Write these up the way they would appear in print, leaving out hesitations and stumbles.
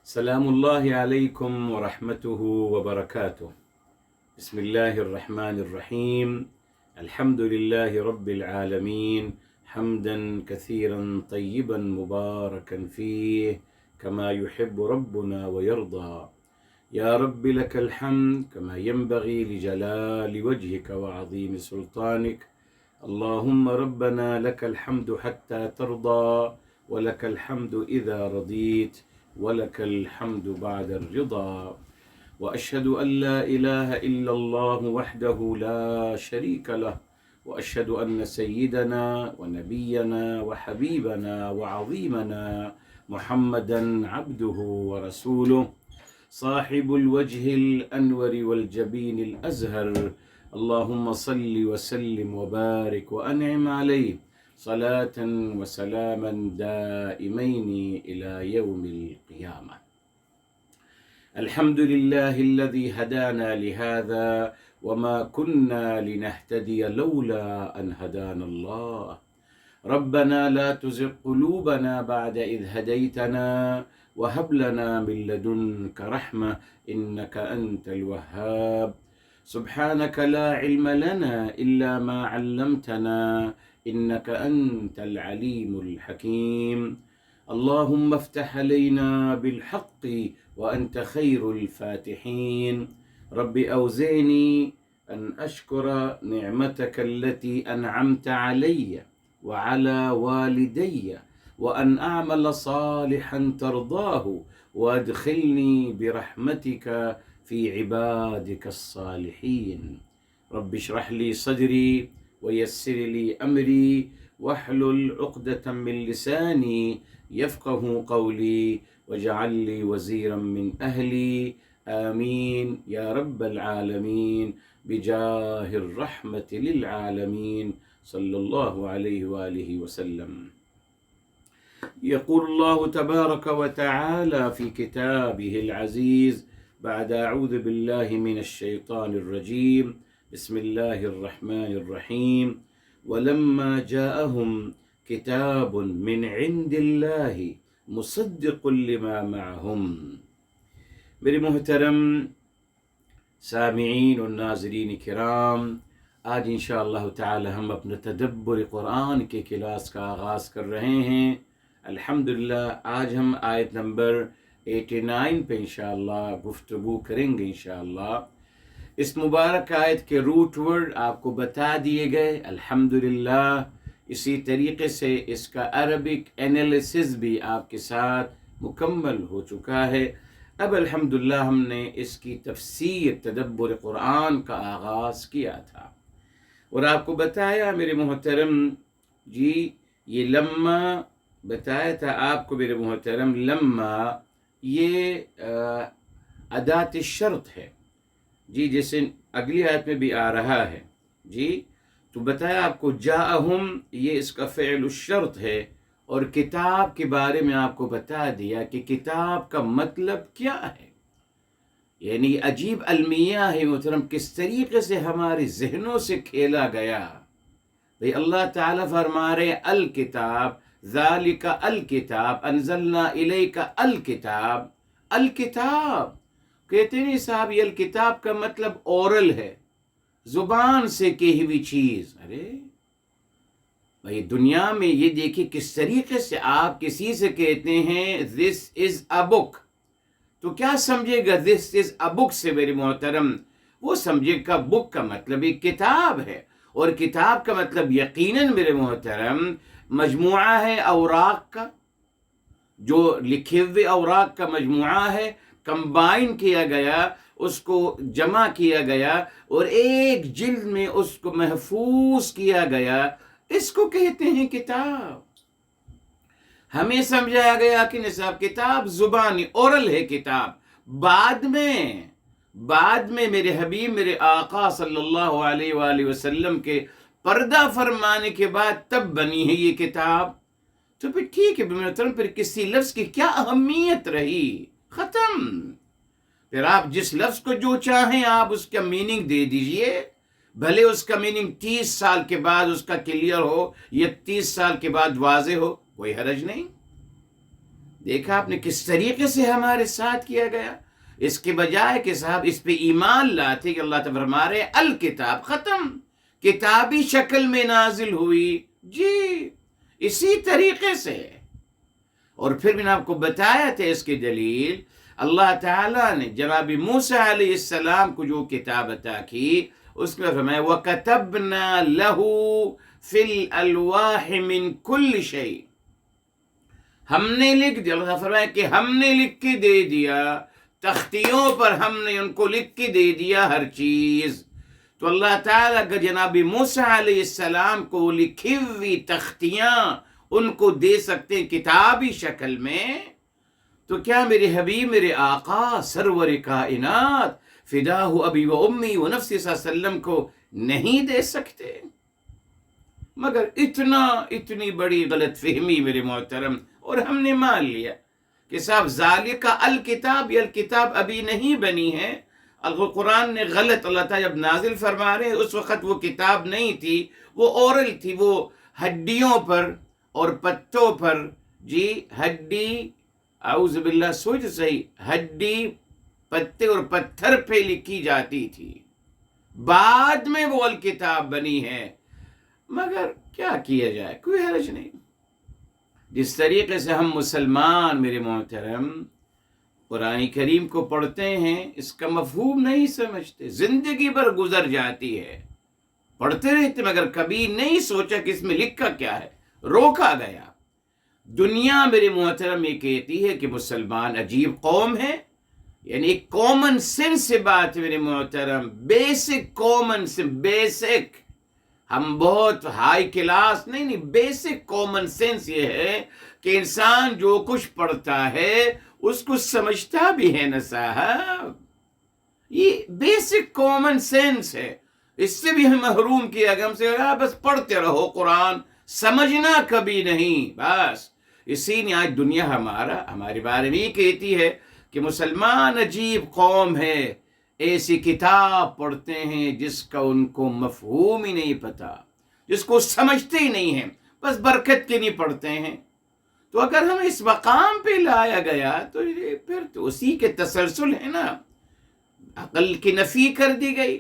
سلام الله عليكم ورحمته وبركاته. بسم الله الرحمن الرحيم. الحمد لله رب العالمين حمدا كثيرا طيبا مباركا فيه كما يحب ربنا ويرضى. يا رب لك الحمد كما ينبغي لجلال وجهك وعظيم سلطانك. اللهم ربنا لك الحمد حتى ترضى، ولك الحمد إذا رضيت، ولك الحمد بعد الرضا. وأشهد أن لا إله إلا الله وحده لا شريك له، وأشهد أن سيدنا ونبينا وحبيبنا وعظيمنا محمدا عبده ورسوله، صاحب الوجه الأنور والجبين الأزهر. اللهم صل وسلم وبارك وأنعم عليه صلاة وسلاما دائمين إلى يوم القيامة. الحمد لله الذي هدانا لهذا وما كنا لنهتدي لولا أن هدانا الله. ربنا لا تزغ قلوبنا بعد إذ هديتنا وهب لنا من لدنك رحمة إنك أنت الوهاب. سبحانك لا علم لنا إلا ما علمتنا إنك أنت العليم الحكيم. اللهم افتح علينا بالحق وأنت خير الفاتحين. رب أوزعني أن أشكر نعمتك التي أنعمت علي وعلى والدي، وأن أعمل صالحا ترضاه، وأدخلني برحمتك في عبادك الصالحين. رب اشرح لي صدري ويسر لي أمري واحلل عقدة من لساني يفقه قولي، واجعل لي وزيرا من أهلي. آمين يا رب العالمين بجاه الرحمة للعالمين صلى الله عليه وآله وسلم. يقول الله تبارك وتعالى في كتابه العزيز بعد أعوذ بالله من الشيطان الرجيم بسم الله الرحمن الرحيم. ولما جاءهم كتاب من عند الله مصدق لما معهم. میرے محترم سامعین اور ناظرین کرام، آج انشاءاللہ تعالی ہم اپنے تدبر قرآن کے کلاس کا آغاز کر رہے ہیں. الحمدللہ آج ہم آیت نمبر 89 پہ انشاءاللہ گفتگو کریں گے انشاءاللہ. اس مبارک آیت کے روٹ ورڈ آپ کو بتا دیے گئے الحمدللہ. اسی طریقے سے اس کا عربک انالیسز بھی آپ کے ساتھ مکمل ہو چکا ہے. اب الحمدللہ ہم نے اس کی تفسیر تدبر قرآن کا آغاز کیا تھا اور آپ کو بتایا میرے محترم جی، یہ لما بتایا تھا آپ کو میرے محترم، لما یہ ادات شرط ہے جی، جیسے اگلی آیت میں بھی آ رہا ہے جی. تو بتایا آپ کو جاءہم یہ اس کا فعل الشرط ہے، اور کتاب کے بارے میں آپ کو بتا دیا کہ کتاب کا مطلب کیا ہے. یعنی عجیب المیہ ہے محترم، کس طریقے سے ہمارے ذہنوں سے کھیلا گیا. بھئی اللہ تعالیٰ فرما رہے الکتاب، ذالک الکتاب انزلنا الیک الکتاب. الکتاب کہتے نہیں صاحب، یہ الکتاب کا مطلب اورل ہے، زبان سے کہی ہوئی چیز. ارے بھائی دنیا میں یہ دیکھیں کس طریقے سے آپ کسی سے کہتے ہیں this is a book، تو کیا سمجھے گا this is a book سے میرے محترم؟ وہ سمجھے گا بک کا مطلب ایک کتاب ہے، اور کتاب کا مطلب یقیناً میرے محترم مجموعہ ہے اوراق کا، جو لکھے ہوئے اوراق کا مجموعہ ہے، کمبائن کیا گیا، اس کو جمع کیا گیا اور ایک جلد میں اس کو محفوظ کیا گیا، اس کو کہتے ہیں کتاب. ہمیں سمجھایا گیا کہ نصاب کتاب زبانی اورل ہے کتاب. بعد میں میرے حبیب میرے آقا صلی اللہ علیہ وآلہ وسلم کے پردہ فرمانے کے بعد تب بنی ہے یہ کتاب. تو پھر ٹھیک ہے محترم، پھر کسی لفظ کی کیا اہمیت رہی؟ ختم. پھر آپ جس لفظ کو جو چاہیں آپ اس کا میننگ دے دیجئے، بھلے اس کا میننگ 30 سال کے بعد اس کا کلیئر ہو یا 30 سال کے بعد واضح ہو، کوئی حرج نہیں. دیکھا آپ نے کس طریقے سے ہمارے ساتھ کیا گیا، اس کے بجائے کہ صاحب اس پہ ایمان لاتے کہ اللہ تعالیٰ فرما رہے الکتاب ختم، کتابی شکل میں نازل ہوئی، جی اسی طریقے سے۔ اور پھر میں نے آپ کو بتایا تھا اس کی دلیل، اللہ تعالیٰ نے جناب موسیٰ علیہ السلام کو جو کتاب عطا کی، اس میں فرمایا وَكَتَبْنَا لَهُ فِي الْأَلْوَاحِ مِنْ كُلِّ شَيْءٍ، ہم نے لکھ دیا، اللہ فرمایا کہ ہم نے لکھ کے دے دیا، تختیوں پر ہم نے ان کو لکھ کے دے دیا ہر چیز۔ تو اللہ تعالیٰ اگر جناب موسیٰ علیہ السلام کو لکھی ہوئی تختیاں ان کو دے سکتے ہیں کتابی شکل میں، تو کیا میرے حبیب، میرے آقا سرور کائنات فداہ ابی و امی و نفسی صلی اللہ علیہ وسلم کو نہیں دے سکتے؟ مگر اتنی بڑی غلط فہمی میرے محترم، اور ہم نے مان لیا کہ صاحب ذالک الکتاب، یہ الکتاب ابھی نہیں بنی ہے، قرآن نے غلط، اللہ تعالیٰ جب نازل فرما رہے اس وقت وہ کتاب نہیں تھی، وہ اورل تھی، وہ ہڈیوں پر اور پتوں پر، جی ہڈی، اعوذ باللہ، سوچ صحیح، ہڈی، پتے اور پتھر پہ لکھی جاتی تھی، بعد میں وہ الکتاب بنی ہے۔ مگر کیا کیا جائے، کوئی حرج نہیں۔ جس طریقے سے ہم مسلمان میرے محترم قرآن کریم کو پڑھتے ہیں، اس کا مفہوم نہیں سمجھتے، زندگی بھر گزر جاتی ہے، پڑھتے رہتے مگر کبھی نہیں سوچا کہ اس میں لکھا کیا ہے، روکا گیا۔ دنیا میرے محترم یہ کہتی ہے کہ مسلمان عجیب قوم ہے، یعنی ایک کامن سینس سے بات ہے میرے محترم، بیسک کامن سینس، بیسک، ہم بہت ہائی کلاس نہیں، بیسک کامن سینس یہ ہے کہ انسان جو کچھ پڑھتا ہے اس کو سمجھتا بھی ہے نا صاحب، یہ بیسک کامن سینس ہے۔ اس سے بھی ہم محروم کیا گیا، ہم سے بس پڑھتے رہو قرآن، سمجھنا کبھی نہیں، بس۔ اسی نے آج دنیا ہمارے بارے میں یہ کہتی ہے کہ مسلمان عجیب قوم ہے، ایسی کتاب پڑھتے ہیں جس کا ان کو مفہوم ہی نہیں پتا، جس کو سمجھتے ہی نہیں ہیں، بس برکت کے نہیں پڑھتے ہیں۔ تو اگر ہم اس مقام پہ لایا گیا تو پھر تو اسی کے تسلسل ہے نا، عقل کی نفی کر دی گئی،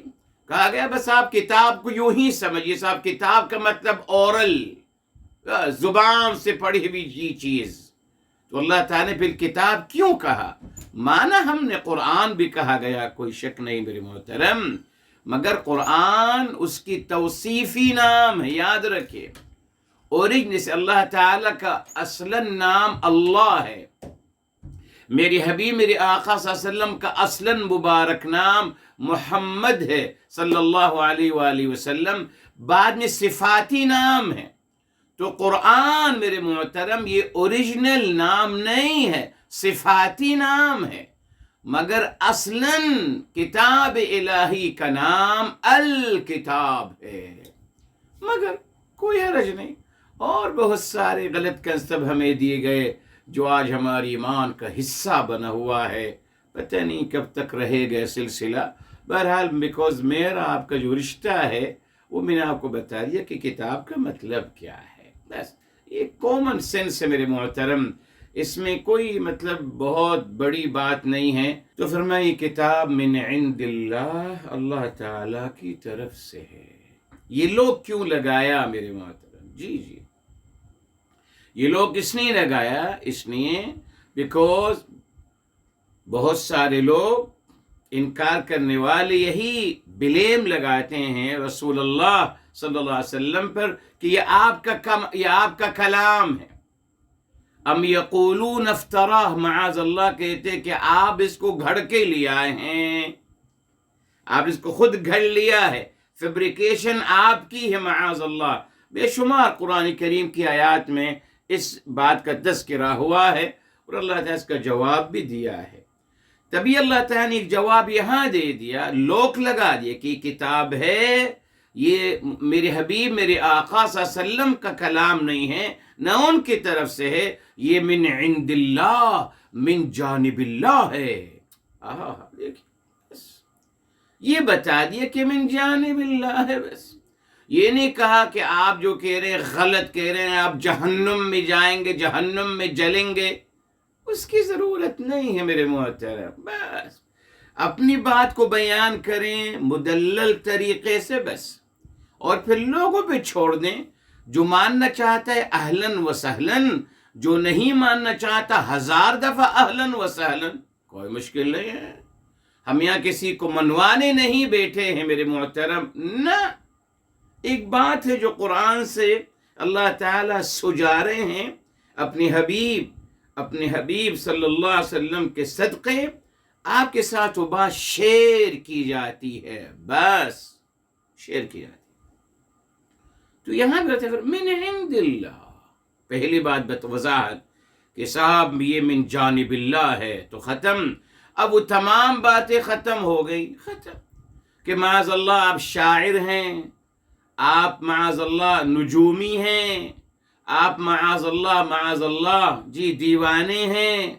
کہا گیا بس آپ کتاب کو یوں ہی سمجھیے، صاحب کتاب کا مطلب اورل، زبان سے پڑھی ہوئی یہ چیز۔ تو اللہ تعالیٰ نے پھر کتاب کیوں کہا؟ مانا ہم نے قرآن بھی کہا گیا، کوئی شک نہیں میرے محترم، مگر قرآن اس کی توصیفی نام ہے، یاد رکھیے، اوریجن سے اللہ تعالیٰ کا اصلا نام اللہ ہے، میری حبیب میرے آقا صلی اللہ علیہ وسلم کا اصلا مبارک نام محمد ہے صلی اللہ علیہ وآلہ وسلم، بعد میں صفاتی نام ہے۔ تو قرآن میرے محترم یہ اوریجنل نام نہیں ہے، صفاتی نام ہے، مگر اصلاً کتاب الہی کا نام الکتاب ہے، مگر کوئی حرج نہیں۔ اور بہت سارے غلط کنسب ہمیں دیے گئے جو آج ہماری ایمان کا حصہ بنا ہوا ہے، پتہ نہیں کب تک رہے گا سلسلہ۔ بہرحال بیکاز میرا آپ کا جو رشتہ ہے وہ میں نے آپ کو بتا دیا کہ کتاب کا مطلب کیا ہے، بس یہ کامن سینس ہے میرے محترم، اس میں کوئی مطلب بہت بڑی بات نہیں ہے۔ تو فرمایا یہ کتاب من عند اللہ، اللہ تعالیٰ کی طرف سے ہے۔ یہ لوگ کیوں لگایا میرے محترم؟ جی یہ لوگ اس نے لگایا، اس لیے بیکاز بہت سارے لوگ انکار کرنے والے یہی بلیم لگاتے ہیں رسول اللہ صلی اللہ علیہ وسلم پر کہ یہ آپ کا کلام ہے، ام یقولون افتراہ، معاذ اللہ کہتے کہ آپ اس کو گھڑ کے لے آئے ہیں، آپ اس کو خود گھڑ لیا ہے، فیبریکیشن آپ کی ہے معاذ اللہ۔ بے شمار قرآن کریم کی آیات میں اس بات کا تذکرہ ہوا ہے، اور اللہ تعالیٰ اس کا جواب بھی دیا ہے۔ تبھی اللہ تعالیٰ نے ایک جواب یہاں دے دیا، لوک لگا دیا کہ کتاب ہے، یہ میرے حبیب میرے آقا صلی اللہ علیہ وسلم کا کلام نہیں ہے، نہ ان کی طرف سے ہے، یہ من عند اللہ، من جانب اللہ ہے۔ دیکھیں بس یہ بتا دیا کہ من جانب اللہ ہے، بس یہ نہیں کہا کہ آپ جو کہہ رہے ہیں غلط کہہ رہے ہیں، آپ جہنم میں جائیں گے، جہنم میں جلیں گے، اس کی ضرورت نہیں ہے میرے محترم. بس اپنی بات کو بیان کریں مدلل طریقے سے بس، اور پھر لوگوں پہ چھوڑ دیں. جو ماننا چاہتا ہے اہلاً و سہلاً، جو نہیں ماننا چاہتا 1000 دفعہ اہلاً و سہلاً، کوئی مشکل نہیں ہے. ہم یہاں کسی کو منوانے نہیں بیٹھے ہیں میرے محترم. نہ، ایک بات ہے جو قرآن سے اللہ تعالیٰ سجا رہے ہیں اپنے حبیب صلی اللہ علیہ وسلم کے صدقے، آپ کے ساتھ وہ بات شیئر کی جاتی ہے، بس شیئر کی جاتی ہے. تو یہاں بھی من عند اللہ، پہلی بات وضاحت کہ صاحب یہ من جانب اللہ ہے تو ختم. اب وہ تمام باتیں ختم ہو گئی، ختم کہ معاذ اللہ آپ شاعر ہیں، آپ معاذ اللہ نجومی ہیں، آپ معاذ اللہ جی دیوانے ہیں،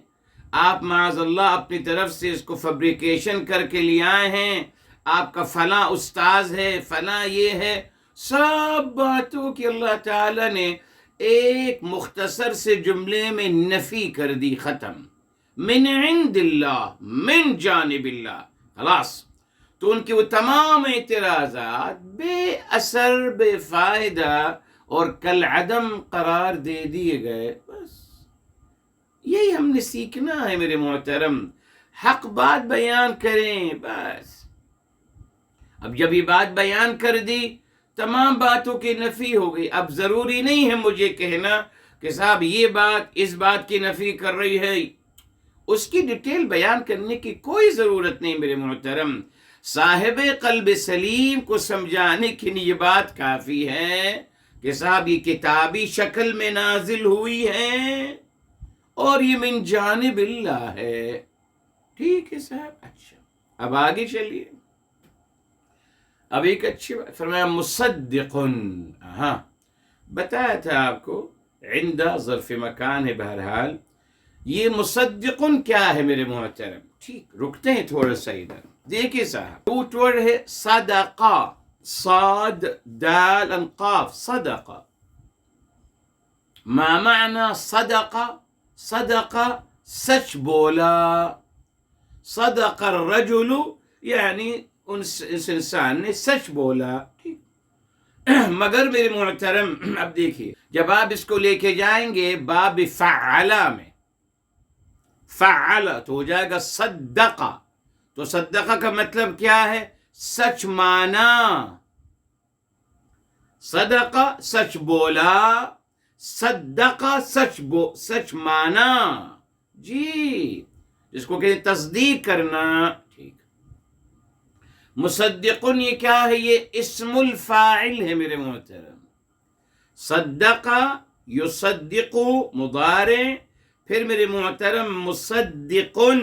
آپ معاذ اللہ اپنی طرف سے اس کو فیبریکیشن کر کے لے آئے ہیں، آپ کا فلاں استاذ ہے، فلاں یہ ہے. سب باتوں کی اللہ تعالی نے ایک مختصر سے جملے میں نفی کر دی، ختم. من عند اللہ، من جانب اللہ، خلاص. تو ان کے وہ تمام اعتراضات بے اثر، بے فائدہ اور کالعدم قرار دے دیے گئے. بس یہی ہم نے سیکھنا ہے میرے محترم، حق بات بیان کریں بس. اب جب یہ بات بیان کر دی تمام باتوں کی نفی ہو گئی. اب ضروری نہیں ہے مجھے کہنا کہ صاحب یہ بات اس بات کی نفی کر رہی ہے، اس کی ڈیٹیل بیان کرنے کی کوئی ضرورت نہیں میرے محترم. صاحب قلب سلیم کو سمجھانے کے لیے یہ بات کافی ہے کہ صاحب یہ کتابی شکل میں نازل ہوئی ہے اور یہ من جانب اللہ ہے. ٹھیک ہے صاحب. اچھا اب آگے چلیے. اب ایک اچھی بات فرمایا مصدقن. ہاں بتایا تھا آپ کو عند ظرف مکان ہے. بہرحال یہ مصدقن کیا ہے میرے محترم؟ ٹھیک رکتے ہیں تھوڑا سا ادھر. دیکھیے صاحب روٹ ورڈ ہے صدقہ، صاد دال قاف، صدقہ. ما معنی صدقہ؟ صدقہ سچ بولا. صدق الرجل یعنی اس انسان نے سچ بولا. مگر میرے محترم اب دیکھیے جب آپ اس کو لے کے جائیں گے باب فعلا میں، فعلا تو ہو جائے گا صدقہ. تو صدقہ کا مطلب کیا ہے؟ سچ مانا. صدقہ سچ بولا، صدقہ سچ مانا. جی جس کو کہتے ہیں تصدیق کرنا. ٹھیک. مصدقن یہ کیا ہے؟ یہ اسم الفاعل ہے میرے محترم. صدقہ یصدق مضارع، پھر میرے محترم مصدقن،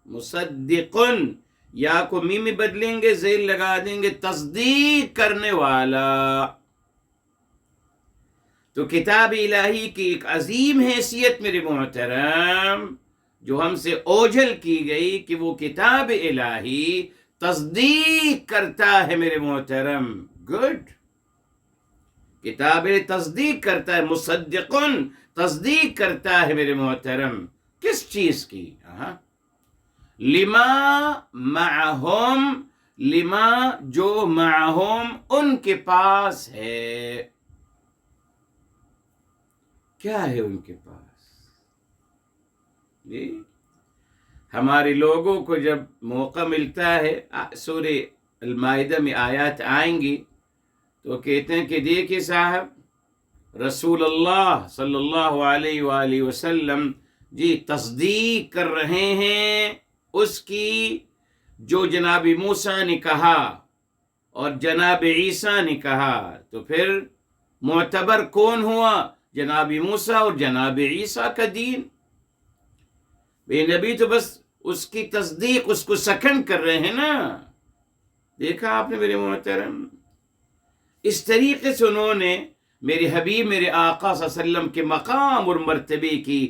مصدقن یا کو میم میں بدلیں گے، زیر لگا دیں گے، تصدیق کرنے والا. تو کتاب الہی کی ایک عظیم حیثیت میرے محترم جو ہم سے اوجھل کی گئی کہ وہ کتاب الہی تصدیق کرتا ہے میرے محترم. گڈ. کتاب تصدیق کرتا ہے. مصدقن تصدیق کرتا ہے میرے محترم. کس چیز کی؟ لما معہم، لما جو معہم ان کے پاس ہے. کیا ہے ان کے پاس؟ جی ہمارے لوگوں کو جب موقع ملتا ہے سورہ المائدہ میں آیات آئیں گی تو کہتے ہیں کہ دیکھیں صاحب رسول اللہ صلی اللہ علیہ وآلہ وسلم جی تصدیق کر رہے ہیں اس کی جو جناب موسیٰ نے کہا اور جناب عیسیٰ نے کہا. تو پھر معتبر کون ہوا؟ جناب موسیٰ اور جناب عیسیٰ کا دین. بے نبی تو بس اس کی تصدیق، اس کو سیکنڈ کر رہے ہیں نا. دیکھا آپ نے میرے محترم، اس طریقے سے انہوں نے میرے حبیب میرے آقا صلی اللہ علیہ وسلم کے مقام اور مرتبے کی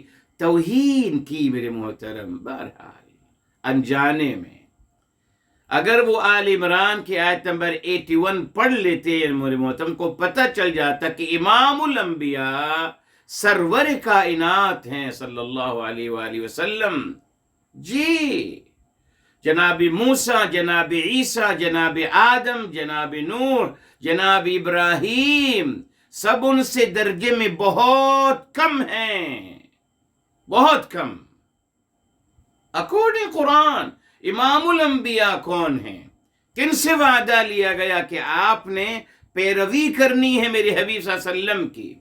توہین کی میرے محترم. بہرحال انجانے میں اگر وہ آل عمران کی آیت نمبر 81 پڑھ لیتے میرے محترم کو پتہ چل جاتا کہ امام الانبیاء سرور کائنات ہیں صلی اللہ علیہ وآلہ وسلم. جی جناب موسیٰ، جناب عیسیٰ، جناب آدم، جناب نوح، جناب ابراہیم، سب ان سے درجے میں بہت کم ہیں، بہت کم. اکارڈنگ قرآن امام الانبیاء کون ہیں؟ کن سے وعدہ لیا گیا کہ آپ نے پیروی کرنی ہے میرے حبیب صلی اللہ علیہ وسلم کی،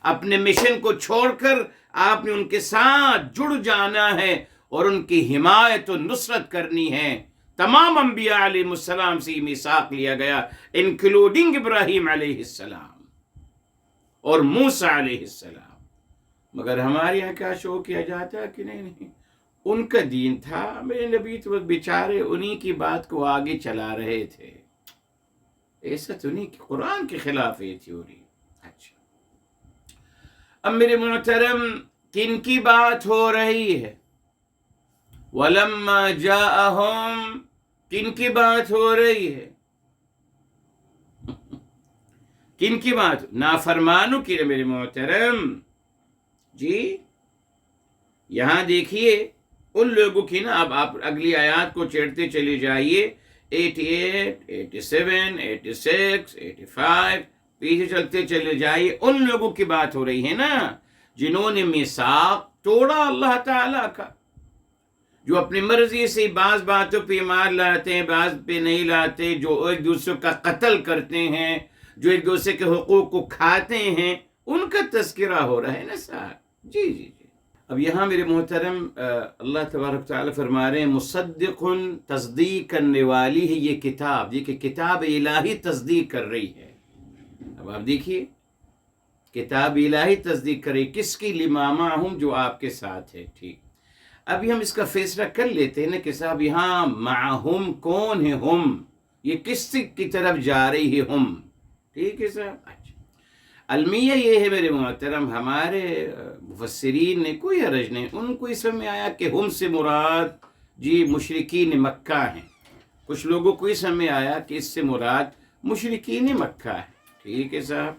اپنے مشن کو چھوڑ کر آپ نے ان کے ساتھ جڑ جانا ہے اور ان کی حمایت و نصرت کرنی ہے. تمام انبیاء علیہ السلام سے میثاق لیا گیا، انکلوڈنگ ابراہیم علیہ السلام اور موسیٰ علیہ السلام. مگر ہمارے یہاں کیا شو کیا جاتا ہے کہ نہیں ان کا دین تھا، میرے نبی تو بیچارے انہی کی بات کو آگے چلا رہے تھے. ایسا تو نہیں کہ قرآن کے خلاف یہ تھیوری. اچھا اب میرے محترم کن کی بات ہو رہی ہے؟ وَلَمَّا جَاءَهُمْ، کن کی بات ہو رہی ہے؟ کن کی بات؟ نافرمانوں کی میرے محترم. جی یہاں دیکھیے ان لوگوں کی نا. اب آپ اگلی آیات کو چڑھتے چلے جائیے، 88، 87، 86، 85، پیچھے چلتے چلے جائیے. ان لوگوں کی بات ہو رہی ہے نا جنہوں نے میثاق توڑا اللہ تعالیٰ کا، جو اپنی مرضی سے بعض باتوں پہ ایمان لاتے ہیں، بعض پہ نہیں لاتے، جو ایک دوسرے کا قتل کرتے ہیں، جو ایک دوسرے کے حقوق کو کھاتے ہیں، ان کا تذکرہ ہو رہا ہے نا صاحب. جی جی جی. اب یہاں میرے محترم اللہ تبارک تعالیٰ فرما رہے ہیں مصدق، تصدیق کرنے والی ہے یہ کتاب. یہ کہ کتاب الہی تصدیق کر رہی ہے. اب آپ دیکھیے کتاب الہی تصدیق کر رہی کس کی؟ لما معہم، جو آپ کے ساتھ ہے. ٹھیک، ابھی ہم اس کا فیصلہ کر لیتے ہیں نا کہ صاحب یہاں معہم کون ہے؟ ہم یہ کس کی طرف جا رہی ہے؟ ہم. ٹھیک ہے صاحب. اچھا المیہ یہ ہے میرے محترم، ہمارے مفسرین نے کوئی حرج نہیں، ان کو اس میں آیا کہ ہم سے مراد جی مشرکین مکہ ہیں. کچھ لوگوں کو اس میں آیا کہ اس سے مراد مشرکین مکہ ہے. ٹھیک ہے صاحب.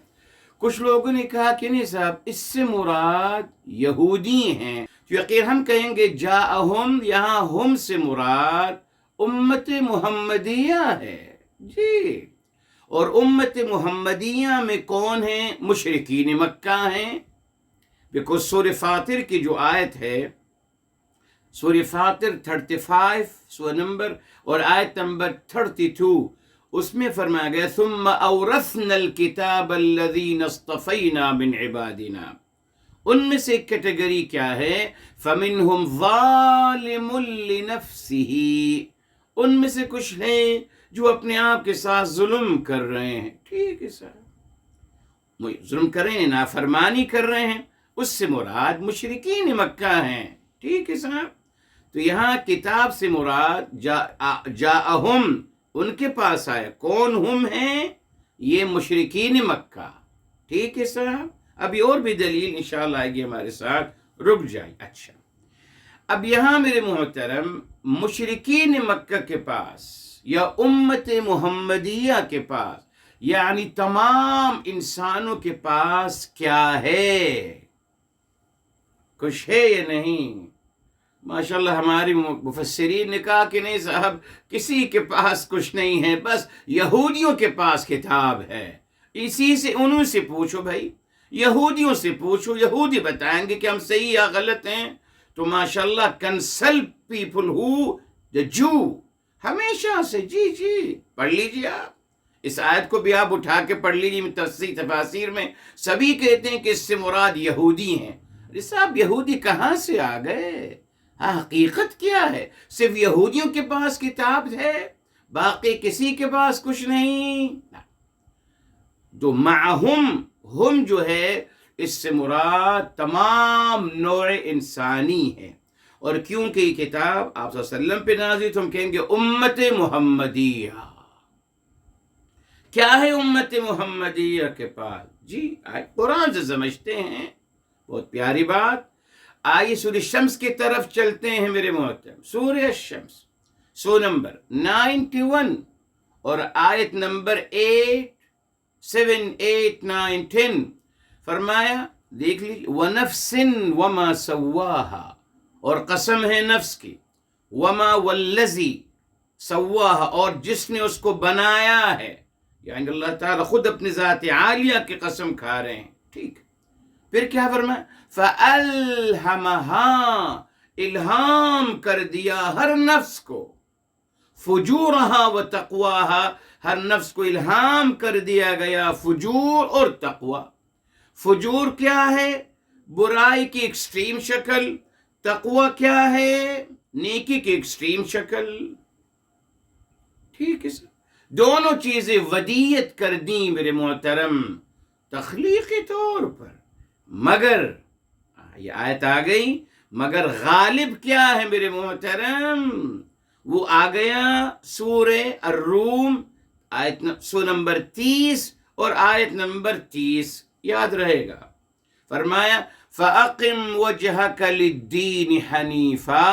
کچھ لوگوں نے کہا کہ نہیں صاحب اس سے مراد یہودی ہیں. یقین ہم کہیں گے جاءہم، یہاں ہم سے مراد امت محمدیہ ہے. جی اور امت محمدیہ میں کون ہیں؟ مشرکین مکہ ہیں. بیکوز سورہ فاطر کی جو آیت ہے، سورہ فاطر 35 سورہ نمبر اور آیت نمبر 32، اس میں فرمایا گیا ثم اورثنا الکتاب الذین اصطفینا من عبادنا. ان میں سے ایک کیٹیگری کیا ہے؟ فمنہم ظالم لنفسہ. ان میں سے کچھ ہیں جو اپنے آپ کے ساتھ ظلم کر رہے ہیں. ٹھیک ہے صاحب، ظلم کر رہے ہیں، نافرمانی کر رہے ہیں، اس سے مراد مشرکین مکہ ہیں. ٹھیک ہے صاحب. تو یہاں کتاب سے مراد جاءہم، ان کے پاس آیا. کون ہم ہیں؟ یہ مشرکین مکہ. ٹھیک ہے صاحب. ابھی اور بھی دلیل انشاءاللہ آئے گی ہمارے ساتھ، رک جائیں. اچھا اب یہاں میرے محترم مشرکین مکہ کے پاس یا امت محمدیہ کے پاس، یعنی تمام انسانوں کے پاس کیا ہے؟ کچھ ہے یا نہیں؟ ماشاءاللہ ہماری مفسرین نے کہا کہ نہیں صاحب کسی کے پاس کچھ نہیں ہے، بس یہودیوں کے پاس کتاب ہے. اسی سے انہوں سے پوچھو بھائی، یہودیوں سے پوچھو، یہودی بتائیں گے کہ ہم صحیح یا غلط ہیں. تو ماشاءاللہ کنسل پیپل ہو دا جو ہمیشہ سے. جی جی پڑھ لیجیے آپ اس آیت کو بھی، آپ اٹھا کے پڑھ لیجیے تفاسیر میں سبھی کہتے ہیں کہ اس سے مراد یہودی ہیں. ارے صاحب یہودی کہاں سے آ گئے؟ حقیقت کیا ہے؟ صرف یہودیوں کے پاس کتاب ہے، باقی کسی کے پاس کچھ نہیں. جو معہم، ہم جو ہے اس سے مراد تمام نوع انسانی ہے. اور کیونکہ یہ کتاب آپ صلی اللہ علیہ وسلم پہ نازل، تو ہم کہیں گے امت محمدیہ. کیا ہے امت محمدیہ کے پاس؟ جی قرآن سے سمجھتے ہیں، بہت پیاری بات. آئیے سورہ شمس کی طرف چلتے ہیں میرے محترم. سورہ شمس سورہ نمبر 91 اور آیت نمبر 8، 7، 8، 9، 10 فرمایا دیکھ لیجیے، وَنَفْسٍ وَمَا سَوَّاهَا، اور قسم ہے نفس کی، وَمَا وَالَّذِي سَوَّاهَا، اور جس نے اس کو بنایا ہے، یعنی اللہ تعالیٰ خود اپنی ذات عالیہ کی قسم کھا رہے ہیں، ٹھیک۔ پھر کیا فرمایا؟ فَأَلْهَمَهَا، الہام کر دیا ہر نفس کو، فجورہا و تقواہا، ہر نفس کو الہام کر دیا گیا فجور اور تقوی۔ فجور کیا ہے؟ برائی کی ایکسٹریم شکل۔ تقوی کیا ہے؟ نیکی کی ایکسٹریم شکل۔ ٹھیک ہے سر، دونوں چیزیں ودیت کر دیں میرے محترم تخلیقی طور پر، مگر یہ آیت آ گئی، مگر غالب کیا ہے میرے محترم؟ وہ آ گیا سورہ الروم، سورہ نمبر 30 اور آیت نمبر 30، یاد رہے گا۔ فرمایا فَأَقِمْ وَجْهَكَ لِلدِّينِ حَنِيفًا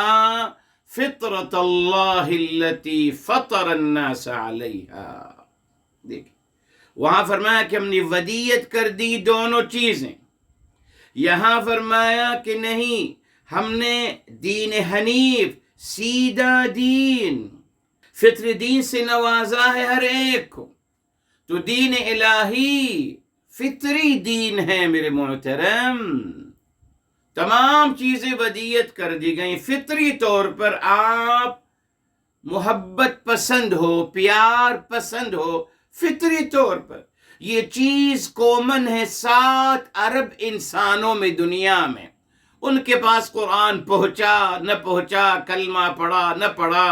فِطْرَةَ اللَّهِ الَّتِي فَطَرَ النَّاسَ عَلَيْهَا۔ دیکھیں وہاں فرمایا کہ ہم نے ودیت کر دی دونوں چیزیں، یہاں فرمایا کہ نہیں، ہم نے دین حنیف، سیدھا دین، فطری دین سے نوازا ہے ہر ایک کو، تو دین الہی فطری دین ہے میرے محترم۔ تمام چیزیں ودیت کر دی گئیں، فطری طور پر آپ محبت پسند ہو، پیار پسند ہو، فطری طور پر یہ چیز کومن ہے 7 ارب انسانوں میں دنیا میں۔ ان کے پاس قرآن پہنچا نہ پہنچا، کلمہ پڑھا نہ پڑھا،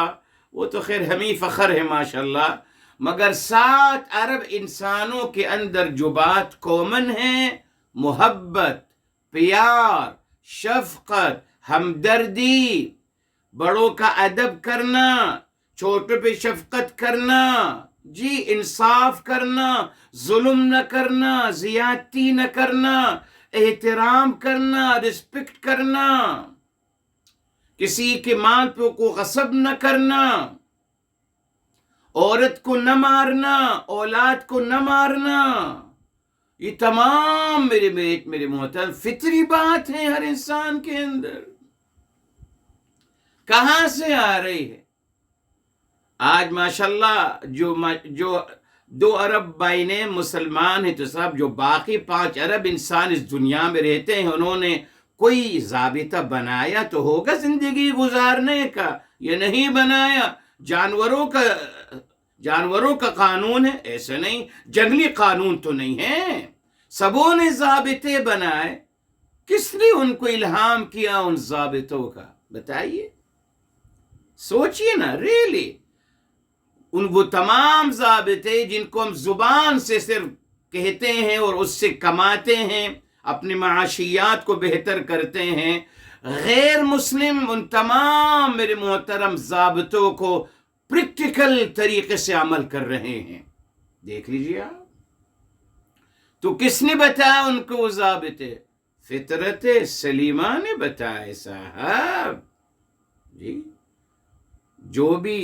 وہ تو خیر ہمیں فخر ہے ماشاءاللہ، مگر 7 ارب انسانوں کے اندر جو بات کومن ہے، محبت، پیار، شفقت، ہمدردی، بڑوں کا ادب کرنا، چھوٹوں پہ شفقت کرنا، جی انصاف کرنا، ظلم نہ کرنا، زیادتی نہ کرنا، احترام کرنا، رسپیکٹ کرنا، کسی کے مال پہ کو غصب نہ کرنا، عورت کو نہ مارنا، اولاد کو نہ مارنا، یہ تمام میرے محترم فطری بات ہے ہر انسان کے اندر۔ کہاں سے آ رہی ہے؟ آج ماشاءاللہ جو 2 ارب بائنے مسلمان ہیں، تو صاحب جو باقی 5 ارب انسان اس دنیا میں رہتے ہیں، انہوں نے کوئی ضابطہ بنایا تو ہوگا زندگی گزارنے کا، یہ نہیں بنایا۔ جانوروں کا قانون ہے، ایسے نہیں، جنگلی قانون تو نہیں ہے، سبوں نے ضابطے بنائے، کس نے ان کو الہام کیا ان ضابطوں کا؟ بتائیے، سوچئے نا، ریلی وہ تمام ضابطے جن کو ہم زبان سے صرف کہتے ہیں اور اس سے کماتے ہیں، اپنی معاشیات کو بہتر کرتے ہیں، غیر مسلم ان تمام میرے محترم ضابطوں کو پریکٹیکل طریقے سے عمل کر رہے ہیں۔ دیکھ لیجیے آپ، تو کس نے بتایا ان کو وہ ضابطے؟ فطرت سلیمہ نے بتائے صاحب جی۔ جو بھی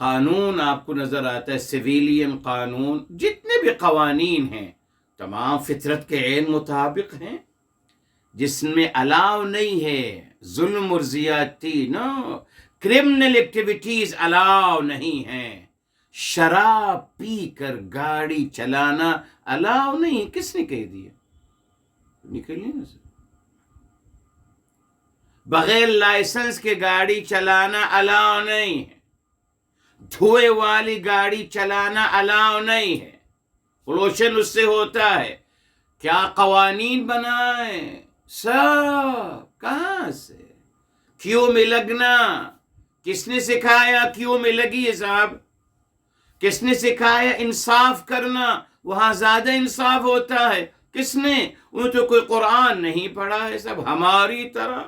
قانون آپ کو نظر آتا ہے، سویلین قانون، جتنے بھی قوانین ہیں، تمام فطرت کے عین مطابق ہیں، جس میں الاؤ نہیں ہے ظلم اور زیادتی، نو کرمنل ایکٹیویٹیز الاؤ نہیں ہیں، شراب پی کر گاڑی چلانا الاؤ نہیں، کس نے کہہ دیا؟ نکلیے نا سر، بغیر لائسنس کے گاڑی چلانا الاؤ نہیں ہے، دھوئے والی گاڑی چلانا الاؤ نہیں ہے، پولوشن اس سے ہوتا ہے۔ کیا قوانین بنائے سب، کہاں سے؟ کیوں میں لگنا؟ کس نے سکھایا کیوں میں لگی ہے صاحب؟ کس نے سکھایا انصاف کرنا؟ وہاں زیادہ انصاف ہوتا ہے، کس نے؟ انہوں تو کوئی قرآن نہیں پڑھا ہے، سب ہماری طرح۔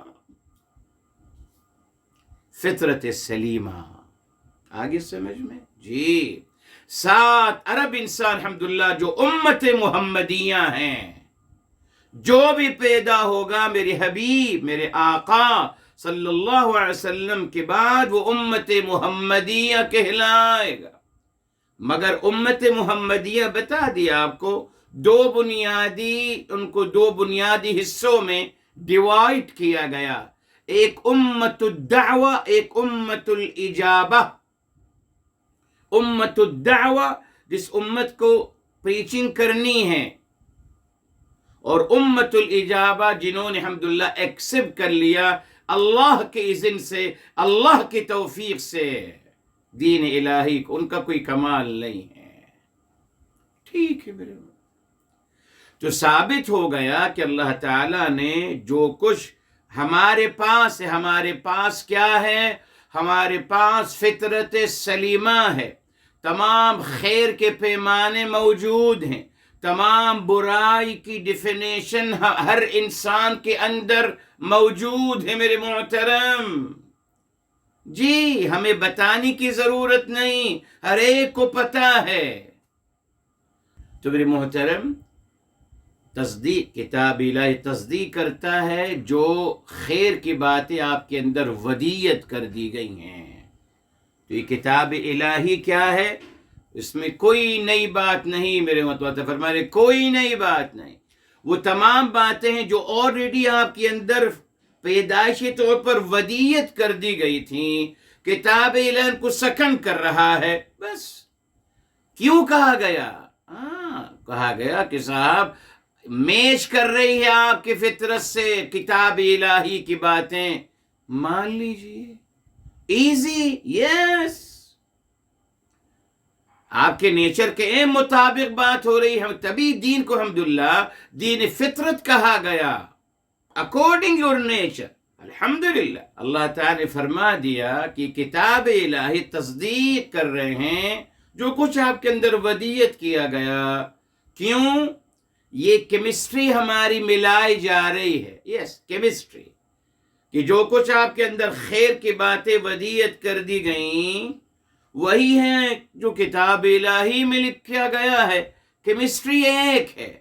فطرت سلیمہ آگے سمجھ میں جی۔ 7 ارب انسان الحمدللہ جو امت محمدیہ ہیں، جو بھی پیدا ہوگا میرے حبیب، میرے آقا صلی اللہ علیہ وسلم کے بعد وہ امت محمدیہ کہلائے گا۔ مگر امت محمدیہ بتا دیا آپ کو، ان کو دو بنیادی حصوں میں ڈیوائڈ کیا گیا، ایک امت الدعوہ، ایک امت الاجابہ۔ امت الدعوہ جس امت کو پریچنگ کرنی ہے، اور امت الاجابہ جنہوں نے الحمدللہ ایکسپٹ کر لیا اللہ کے اذن سے، اللہ کی توفیق سے دین الہی کو، ان کا کوئی کمال نہیں ہے۔ ٹھیک ہے میرے تو ثابت ہو گیا کہ اللہ تعالیٰ نے جو کچھ ہمارے پاس ہے، ہمارے پاس کیا ہے؟ ہمارے پاس فطرت سلیمہ ہے، تمام خیر کے پیمانے موجود ہیں، تمام برائی کی ڈیفینیشن ہر انسان کے اندر موجود ہے میرے محترم۔ جی ہمیں بتانے کی ضرورت نہیں، ہر ایک کو پتہ ہے۔ تو میرے محترم، تصدیق کتاب الہی تصدیق کرتا ہے جو خیر کی باتیں آپ کے اندر ودیت کر دی گئی ہیں۔ تو یہ کتاب الہی کیا ہے؟ اس میں کوئی نئی بات نہیں میرے متواتر فرمائے، کوئی نئی بات نہیں۔ وہ تمام باتیں ہیں جو آلریڈی آپ کے اندر پیدائشی طور پر ودیت کر دی گئی تھیں، کتاب الہی کو سکنڈ کر رہا ہے۔ بس کیوں کہا گیا؟ کہا گیا کہ صاحب میچ کر رہی ہے آپ کی فطرت سے کتاب الہی کی باتیں، مان لیجیے، ایزی، یس، آپ کے نیچر کے مطابق بات ہو رہی ہے، تبھی دین کو الحمدللہ دین فطرت کہا گیا، اکارڈنگ یور نیچر۔ الحمدللہ اللہ تعالی نے فرما دیا کہ کتاب الہی تصدیق کر رہے ہیں جو کچھ آپ کے اندر ودیت کیا گیا۔ کیوں؟ یہ کیمسٹری ہماری ملائی جا رہی ہے، یس کیمسٹری، کہ جو کچھ آپ کے اندر خیر کی باتیں ودیت کر دی گئیں وہی ہیں جو کتاب الہی میں لکھا گیا ہے۔ کیمسٹری ایک ہے،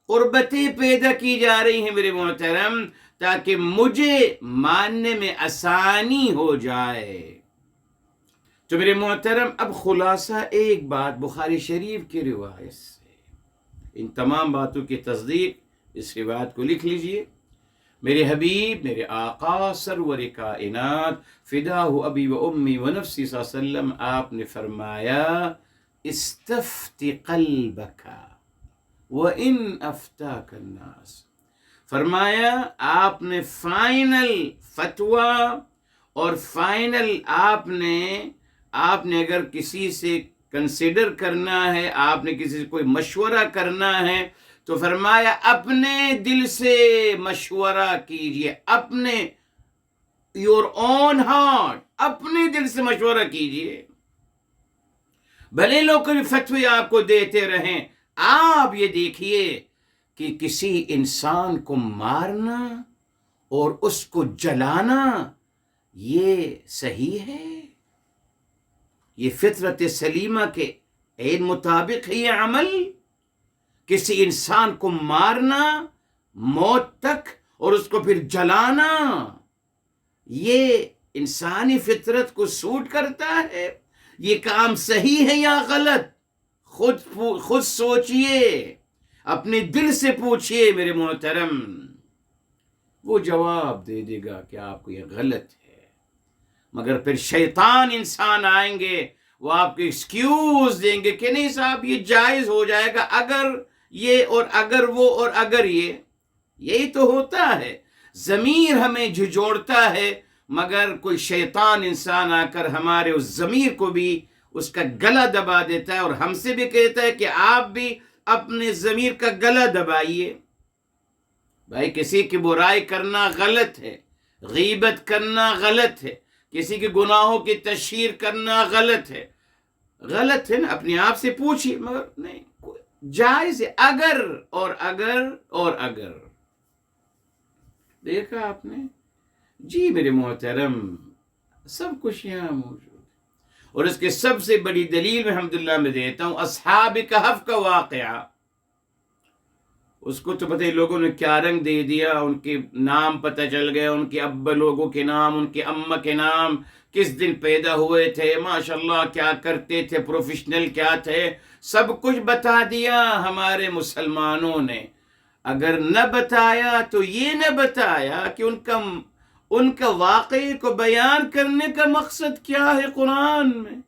قربتیں پیدا کی جا رہی ہیں میرے محترم تاکہ مجھے ماننے میں آسانی ہو جائے۔ تو میرے محترم اب خلاصہ ایک بات بخاری شریف کی روایت سے، ان تمام باتوں کی تصدیق اس روایت کو لکھ لیجئے۔ میرے حبیب، میرے آقا سرور کائنات فداہ ابی و امی و نفسی صلی اللہ علیہ وسلم، آپ نے فرمایا استفت قلبک وان افتاک الناس۔ فرمایا آپ نے فائنل فتویٰ اور فائنل آپ نے اگر کسی سے کنسیڈر کرنا ہے، آپ نے کسی سے کوئی مشورہ کرنا ہے تو فرمایا اپنے دل سے مشورہ کیجئے، اپنے یور اون ہارٹ، اپنے دل سے مشورہ کیجئے۔ بھلے لوگ کوئی فتوی آپ کو دیتے رہیں، آپ یہ دیکھیے کہ کسی انسان کو مارنا اور اس کو جلانا یہ صحیح ہے؟ یہ فطرت سلیمہ کے عین مطابق ہے یہ عمل؟ کسی انسان کو مارنا موت تک اور اس کو پھر جلانا، یہ انسانی فطرت کو سوٹ کرتا ہے؟ یہ کام صحیح ہے یا غلط؟ خود سوچئے، اپنے دل سے پوچھئے میرے محترم، وہ جواب دے دے گا کہ آپ کو یہ غلط ہے۔ مگر پھر شیطان انسان آئیں گے، وہ آپ کو ایکسکیوز دیں گے کہ نہیں صاحب یہ جائز ہو جائے گا اگر یہ اور اگر وہ اور اگر یہ۔ یہی تو ہوتا ہے، ضمیر ہمیں جھجوڑتا ہے، مگر کوئی شیطان انسان آ کر ہمارے اس ضمیر کو بھی اس کا گلا دبا دیتا ہے، اور ہم سے بھی کہتا ہے کہ آپ بھی اپنے ضمیر کا گلا دبائیے۔ بھائی کسی کی برائی کرنا غلط ہے، غیبت کرنا غلط ہے، کسی کے گناہوں کی تشہیر کرنا غلط ہے، غلط ہے نا، اپنے آپ سے پوچھیے، مگر نہیں جائز ہے اگر اور اگر اور اگر۔ دیکھا آپ نے؟ جی میرے محترم، سب کچھ یہاں موجود ہے، اور اس کے سب سے بڑی دلیل میں الحمدللہ میں دیتا ہوں اصحاب کہف کا واقعہ۔ اس کو تو پتہ ہی لوگوں نے کیا رنگ دے دیا، ان کے نام پتہ چل گیا، ان کے ابا لوگوں کے نام، ان کے اماں کے نام، کس دن پیدا ہوئے تھے، ماشاءاللہ کیا کرتے تھے، پروفیشنل کیا تھے، سب کچھ بتا دیا ہمارے مسلمانوں نے۔ اگر نہ بتایا تو یہ نہ بتایا کہ ان کا واقعے کو بیان کرنے کا مقصد کیا ہے قرآن میں۔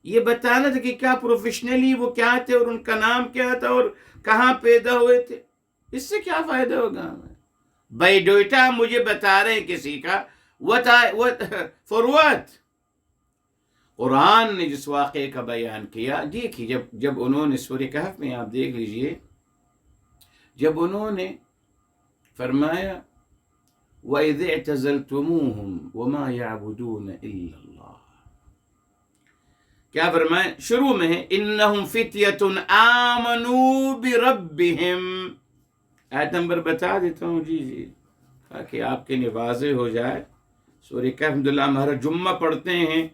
یہ بتانا تھا کہ کیا پروفیشنلی وہ کیا تھے اور ان کا نام کیا تھا اور کہاں پیدا ہوئے تھے۔ اس سے کیا فائدہ ہوگا ہمیں؟ بائی ڈیٹا مجھے بتا رہے ہیں کسی کا، فور what؟ قرآن نے جس واقعے کا بیان کیا، دیکھیے جب انہوں نے سورہ کہف میں آپ دیکھ لیجئے، جب انہوں نے فرمایا وَإِذِ اعْتَزَلْتُمُوهُمْ وَمَا يَعْبُدُونَ إِلَّا اللَّهِ، کیا فرمائے؟ شروع میں ہے إِنَّهُمْ فِتْيَةٌ آمَنُوا بِرَبِّهِمْ۔ آیت نمبر بتا دیتا ہوں جی تاکہ آپ کے لیے واضح ہو جائے۔ سورہ کہف الحمدللہ ہم ہر جمعہ پڑھتے ہیں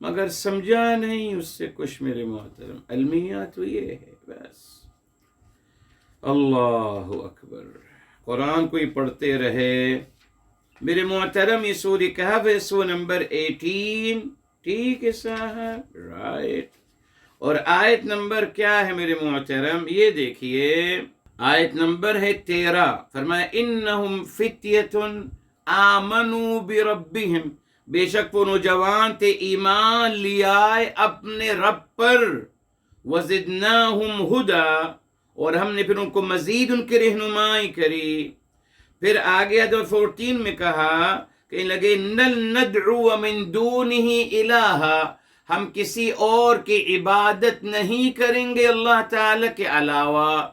مگر سمجھا نہیں اس سے کچھ میرے محترم، المیہ تو یہ ہے بس۔ اللہ اکبر، قرآن کو ہی پڑھتے رہے میرے محترم۔ یہ سورہ کہف ہے، سورہ نمبر 18، ٹھیک ہے صاحب، رائٹ۔ اور آیت نمبر کیا ہے میرے محترم؟ یہ دیکھیے آیت نمبر ہے 13، فرمایا انہم فتیۃ آمنوا بربہم، بے شک وہ نوجوان تھے ایمان لیا اپنے رب پر، وزدناہم ہدی، اور ہم نے پھر ان کو مزید ان کی رہنمائی کری۔ پھر آگے 14 میں کہا کہ لگے نل ندعو من دونہ الہا، ہم کسی اور کی عبادت نہیں کریں گے اللہ تعالی کے علاوہ۔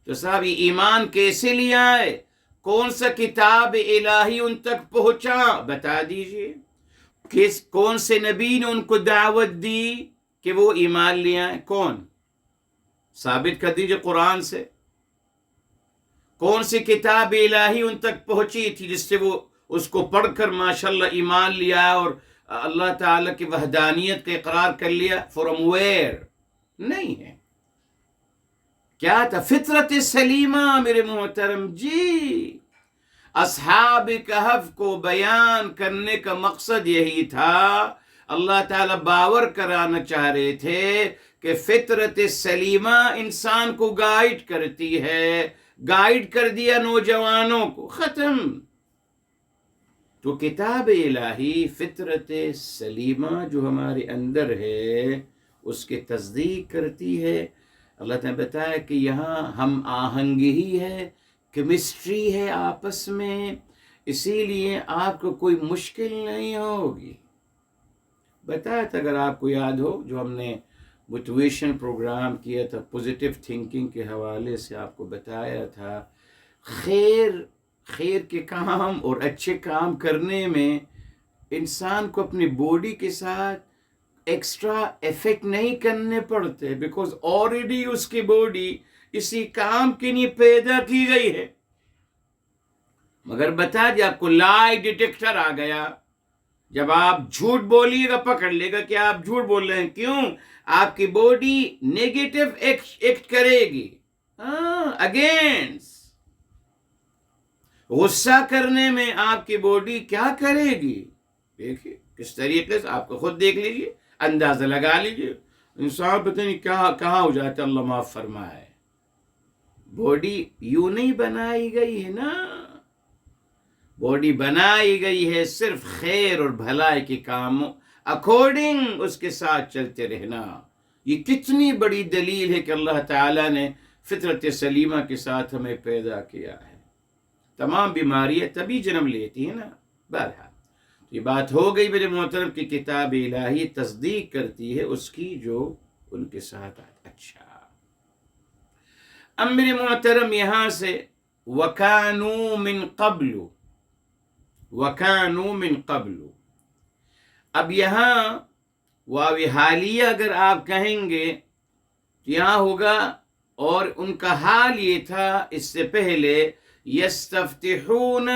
تو صاحب یہ ایمان کیسے لیا ہے؟ کون سا کتاب الہی ان تک پہنچا؟ بتا دیجئے۔ کون سے نبی نے ان کو دعوت دی کہ وہ ایمان لے آئیں؟ کون؟ ثابت کر دیجئے قرآن سے۔ کون سی کتاب الہی ان تک پہنچی تھی جس سے وہ اس کو پڑھ کر ماشاءاللہ ایمان لیا اور اللہ تعالیٰ کی وحدانیت کا اقرار کر لیا؟ From where? نہیں ہے۔ کیا تھا؟ فطرت سلیمہ میرے محترم جی۔ اصحاب کہف کو بیان کرنے کا مقصد یہی تھا، اللہ تعالیٰ باور کرانا چاہ رہے تھے کہ فطرت سلیمہ انسان کو گائیڈ کرتی ہے، گائیڈ کر دیا نوجوانوں کو، ختم۔ تو کتاب الہی فطرت سلیمہ جو ہمارے اندر ہے اس کی تصدیق کرتی ہے۔ اللہ تعالیٰ نے بتایا کہ یہاں ہم آہنگی ہے، کیمسٹری ہے آپس میں، اسی لیے آپ کو کوئی مشکل نہیں ہوگی۔ بتایا تھا اگر آپ کو یاد ہو جو ہم نے موٹیویشن پروگرام کیا تھا پوزیٹیو تھنکنگ کے حوالے سے، آپ کو بتایا تھا خیر کے کام اور اچھے کام کرنے میں انسان کو اپنی باڈی کے ساتھ ایکسٹرا ایفیکٹ نہیں کرنے پڑتے، بیکاز آلریڈی اس کی باڈی اسی کام کے لیے پیدا کی گئی ہے۔ مگر بتا دیا آپ کو لائی ڈیٹیکٹر آ گیا، جب آپ جھوٹ بولیے گا پکڑ لے گا کہ آپ جھوٹ بول رہے ہیں، کیوں؟ آپ کی باڈی نیگیٹو ایکٹ کرے گی اگینسٹ۔ غصہ کرنے میں آپ کی باڈی کیا کرے گی؟ دیکھیے کس طریقے سے، آپ کو خود دیکھ لیجیے، اندازہ لگا لیجیے، انسان پتہ نہیں کہاں ہو جاتا، اللہ معاف فرمائے۔ باڈی یوں نہیں بنائی گئی ہے نا، باڈی بنائی گئی ہے صرف خیر اور بھلائی کے کاموں اکارڈنگ اس کے ساتھ چلتے رہنا۔ یہ کتنی بڑی دلیل ہے کہ اللہ تعالیٰ نے فطرت سلیمہ کے ساتھ ہمیں پیدا کیا ہے۔ تمام بیماریاں تبھی جنم لیتی ہیں نا۔ بہرحال یہ بات ہو گئی میرے محترم کی کتاب الہی تصدیق کرتی ہے اس کی جو ان کے ساتھ آتا۔ اچھا اب میرے محترم یہاں سے وَكَانُوا مِن قَبْلُ، اب یہاں واو حالیہ اگر آپ کہیں گے تو یہاں ہوگا اور ان کا حال یہ تھا اس سے پہلے یستفتحون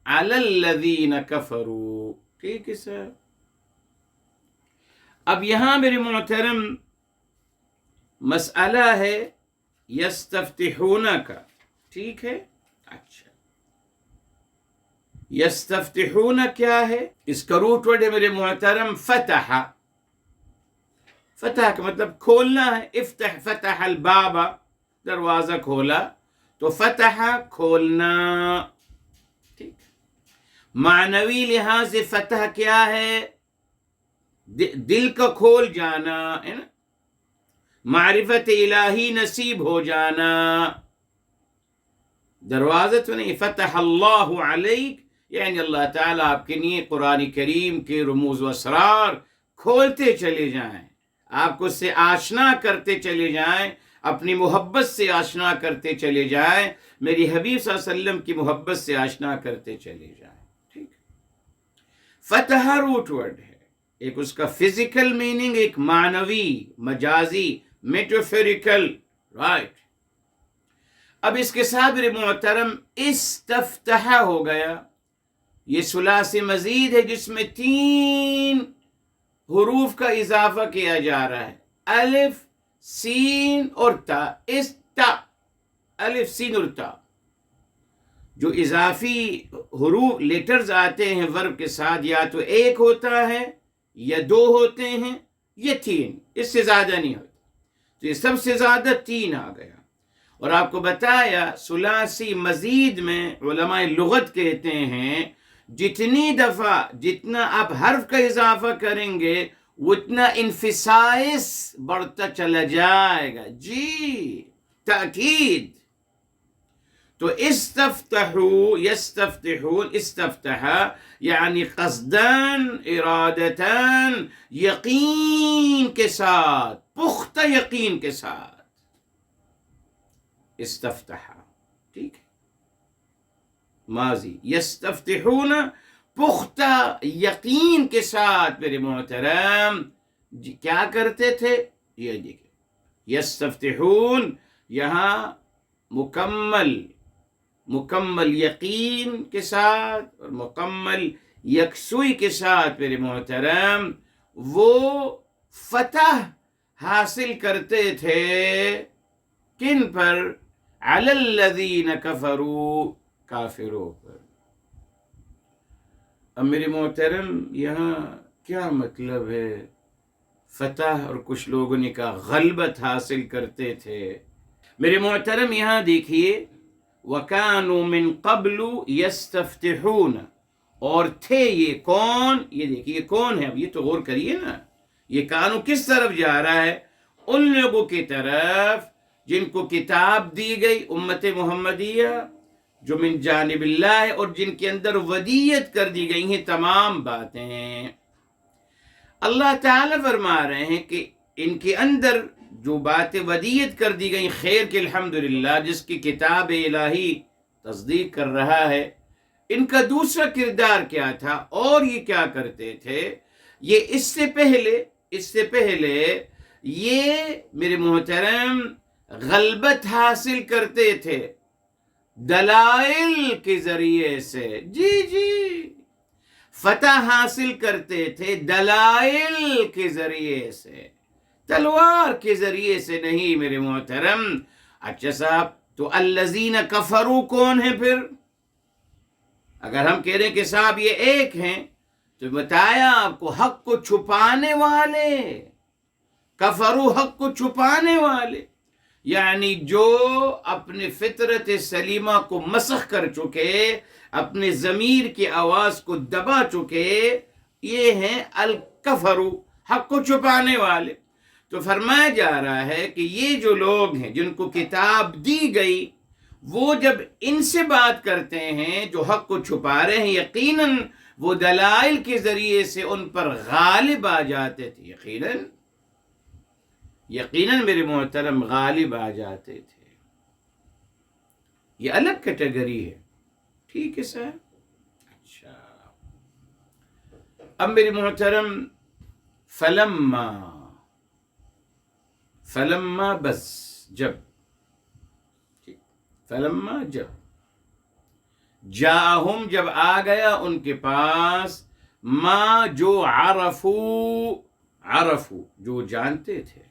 علی الذین کفروا، ٹھیک ہے سر۔ اب یہاں میرے محترم مسئلہ ہے یستفتحون کا، ٹھیک ہے. اچھا، یستفتحون کیا ہے؟ اس کا روٹ ورڈ ہے میرے محترم فتح. فتح کا مطلب کھولنا ہے. افتح فتح الباب، دروازہ کھولا، تو فتح کھولنا. ٹھیک. معنوی لحاظ سے فتح کیا ہے؟ دل کا کھول جانا ہے نا، معرفت الہی نصیب ہو جانا. دروازہ تو نہیں. فتح اللہ علیک یعنی اللہ تعالیٰ آپ کے لیے قرآن کریم کے رموز و اسرار کھولتے چلے جائیں، آپ کو اس سے آشنا کرتے چلے جائیں، اپنی محبت سے آشنا کرتے چلے جائیں، میری حبیب صلی اللہ علیہ وسلم کی محبت سے آشنا کرتے چلے جائیں. ٹھیک. فتح روٹ ورڈ ہے، ایک اس کا فزیکل میننگ، ایک معنوی مجازی میٹافیریکل. رائٹ. اب اس کے ساتھ میرے محترم استفتح ہو گیا. یہ ثلاثی مزید ہے جس میں 3 حروف کا اضافہ کیا جا رہا ہے، الف سین اور تا. استا، الف سین اور تا. جو اضافی حروف لیٹرز آتے ہیں ورب کے ساتھ، یا تو 1 ہوتا ہے یا 2 ہوتے ہیں یا 3، اس سے زیادہ نہیں ہوتا. تو یہ سب سے زیادہ 3 آ گیا. اور آپ کو بتایا ثلاثی مزید میں علماء لغت کہتے ہیں جتنی دفعہ جتنا آپ حرف کا اضافہ کریں گے اتنا انفسائز بڑھتا چلا جائے گا. جی تاکید. تو استفتحوا یستفتحون، استفتح یعنی قصدن، ارادتن، یقین کے ساتھ، پختہ یقین کے ساتھ. استفتح. ٹھیک ہے. ماضی. یستفتحون پختہ یقین کے ساتھ میرے محترم کیا کرتے تھے؟ یہ دیکھیں یستفتحون یہاں مکمل یقین کے ساتھ اور مکمل یکسوئی کے ساتھ میرے محترم وہ فتح حاصل کرتے تھے. کن پر؟ علی الذین کفروا، کافروں پر. اب میرے محترم یہاں کیا مطلب ہے؟ فتح اور کچھ لوگوں نے کہا غلبت حاصل کرتے تھے. میرے محترم یہاں دیکھیے وَكَانُوا مِن قَبْلُ يَسْتَفْتِحُونَ، اور تھے یہ کون؟ یہ دیکھیے کون ہے. اب یہ تو غور کریے نا، یہ کانو کس طرف جا رہا ہے؟ ان لوگوں کی طرف جن کو کتاب دی گئی امت محمدیہ، جو من جانب اللہ ہے، اور جن کے اندر ودیت کر دی گئی ہیں تمام باتیں. اللہ تعالیٰ فرما رہے ہیں کہ ان کے اندر جو باتیں ودیت کر دی گئی خیر کے الحمدللہ، جس کی کتاب الہی تصدیق کر رہا ہے، ان کا دوسرا کردار کیا تھا اور یہ کیا کرتے تھے؟ یہ اس سے پہلے یہ میرے محترم غلبت حاصل کرتے تھے دلائل کے ذریعے سے. جی فتح حاصل کرتے تھے دلائل کے ذریعے سے، تلوار کے ذریعے سے نہیں میرے محترم. اچھا صاحب، تو الذین کفروا کون ہیں پھر؟ اگر ہم کہہ رہے ہیں کہ صاحب یہ ایک ہیں تو بتایا آپ کو حق کو چھپانے والے. کفروا حق کو چھپانے والے، یعنی جو اپنے فطرت سلیمہ کو مسخ کر چکے، اپنے ضمیر کی آواز کو دبا چکے، یہ ہیں الکفرو، حق کو چھپانے والے. تو فرمایا جا رہا ہے کہ یہ جو لوگ ہیں جن کو کتاب دی گئی، وہ جب ان سے بات کرتے ہیں جو حق کو چھپا رہے ہیں، یقیناً وہ دلائل کے ذریعے سے ان پر غالب آ جاتے تھے. یقیناً میرے محترم غالب آ جاتے تھے. یہ الگ کیٹیگری ہے. ٹھیک ہے سر. اچھا، اب میرے محترم فلما بس جب، فلما جب جاءہم جب آ گیا ان کے پاس، ما جو عرفو جو جانتے تھے.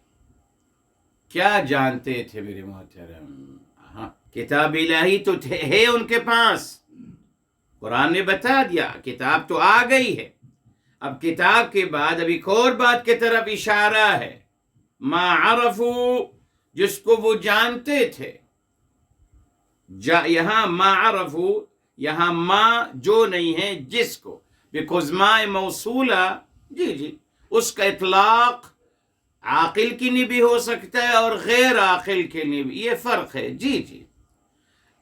کیا جانتے تھے میرے محترم؟ کتاب الہی تو ہے ان کے پاس، قرآن نے بتا دیا کتاب تو آ گئی ہے۔ اب کتاب کے بعد اب ایک اور بات کی طرف اشارہ ہے، ما عرفو، جس کو وہ جانتے تھے۔ یہاں ما عرفو، یہاں ما جو نہیں ہے جس کو، بیکوز ما موصولہ، جی اس کا اطلاق عاقل کی لیے بھی ہو سکتا ہے اور غیر عاقل کے لیے بھی، یہ فرق ہے۔ جی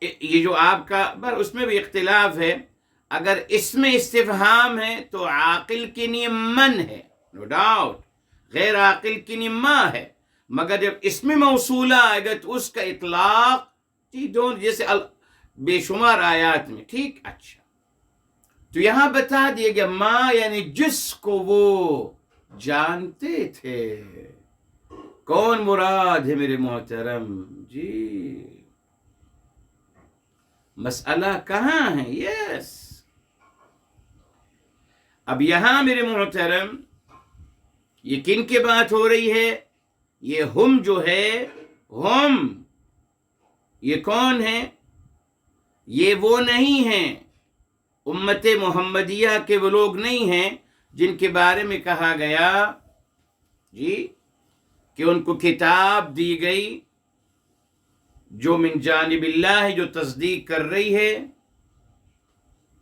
یہ جو آپ کا اس میں بھی اختلاف ہے، اگر اس میں استفہام ہے تو عاقل کے لیے من ہے، نو ڈاؤٹ، غیر عاقل کے لیے ما ہے، مگر جب اس میں موصولہ آئے گا تو اس کا اطلاق جیسے بے شمار آیات میں، ٹھیک، اچھا، تو یہاں بتا دیا گیا ما یعنی جس کو وہ جانتے تھے۔ کون مراد ہے میرے محترم؟ جی مسئلہ کہاں ہے؟ یس اب یہاں میرے محترم یہ کن کی بات ہو رہی ہے؟ یہ ہم جو ہے، ہم یہ کون ہے؟ یہ وہ نہیں ہیں، امت محمدیہ کے وہ لوگ نہیں ہیں جن کے بارے میں کہا گیا جی کہ ان کو کتاب دی گئی جو من جانب اللہ ہے، جو تصدیق کر رہی ہے،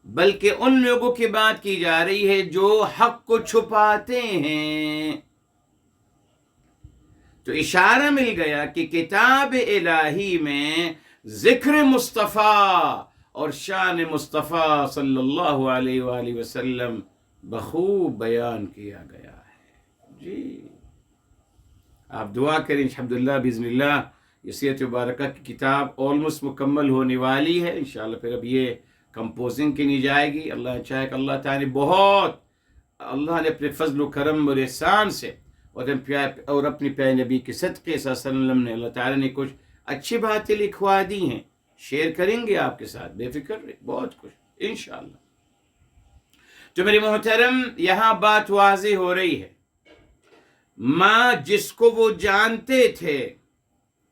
بلکہ ان لوگوں کی بات کی جا رہی ہے جو حق کو چھپاتے ہیں۔ تو اشارہ مل گیا کہ کتاب الہی میں ذکر مصطفیٰ اور شان مصطفیٰ صلی اللہ علیہ وآلہ وسلم بخوب بیان کیا گیا ہے۔ جی آپ دعا کریں، الحمدللہ بإذن اللہ یہ سیرت مبارکہ کی کتاب آلموسٹ مکمل ہونے والی ہے انشاءاللہ۔ پھر اب یہ کمپوزنگ کی نہیں جائے گی، اللہ چاہے کہ اللہ تعالیٰ نے بہت، اللہ نے اپنے فضل و کرم اور احسان سے اور اپنی پیارے نبی کے صدقے صلی اللہ علیہ وسلم نے، اللہ تعالیٰ نے کچھ اچھی باتیں لکھوا دی ہیں، شیئر کریں گے آپ کے ساتھ، بے فکر رہے، بہت کچھ انشاءاللہ۔ تو میرے محترم یہاں بات واضح ہو رہی ہے، ماں جس کو وہ جانتے تھے،